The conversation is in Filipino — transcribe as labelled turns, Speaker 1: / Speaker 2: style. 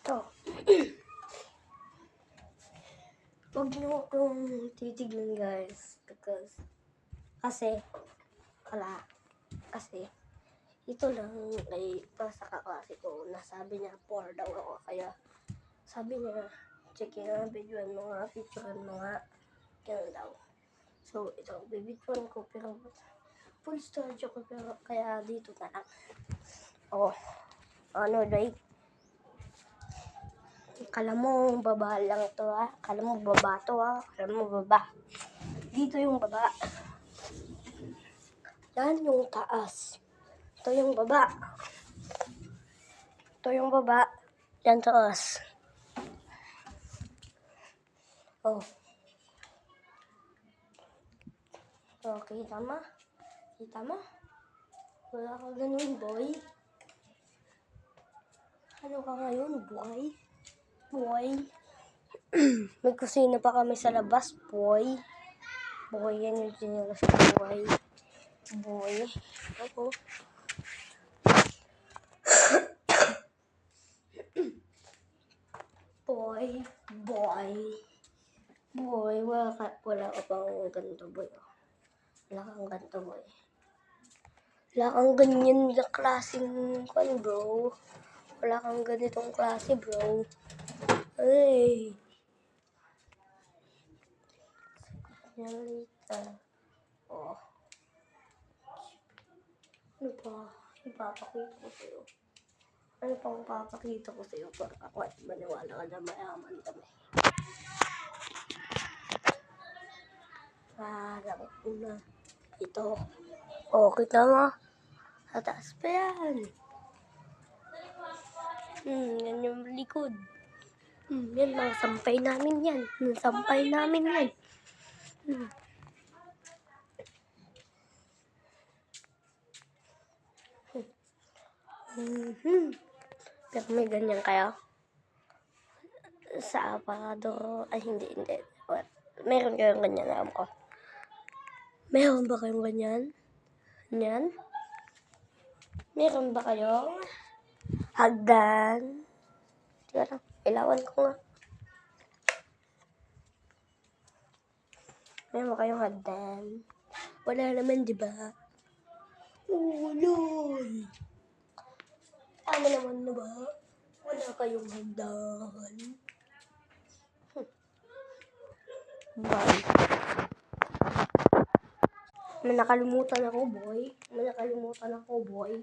Speaker 1: ito. Huwag niyo akong titignan guys. Kasi ito lang ay para sa kaklase ko. Nasabi niya 4 daw ako. Kaya sabi niya, check nga, videoan mo nga, picturean mo nga. Ganun daw. So ito, bibidyoan ko pero full storage ako pero kaya dito na lang. Ano day? Kala mo baba lang to ha? Kala mo baba to ha? Kala mo baba. Dito yung baba. Yan yung taas. Ito yung baba. Ito yung baba. Yan taas. Kita mo? Kita mo? Wala ka ganun, boy. Ano ka ngayon, boy? Boy. May kusina pa kami sa labas, boy. Boy, yan yung sinilas ko, boy. Boy. Ako. Boy. Boy. Boy, wala ka pang ganito, boy. Wala kang ganito, boy. Wala kang ganyan na klaseng bro. Wala kang ganitong klase, bro. Ay. Nalita. Ano pa? Ipapakita ko sa'yo. Ano pang papakita ko sa'yo para ako at maniwala ka na mayaman kami. Parang una. Ito. Kita mo? Sa taas pa yan. Yan yung likod. Yan, mga sampay namin yan. Sampay namin yan. Pero may ganyan kayo? Sa aparador, ay hindi. What? Meron kayong ganyan, alam ko. Meron ba kayong ganyan? Ganyan? Meron ba kayong hagdan? Teka lang, ilawan ko nga. Meron ba kayong hagdan? Wala naman, di ba? Lol! Tama naman na ba? Wala kayong hagdan. Bye. May nakalimutan ako, boy.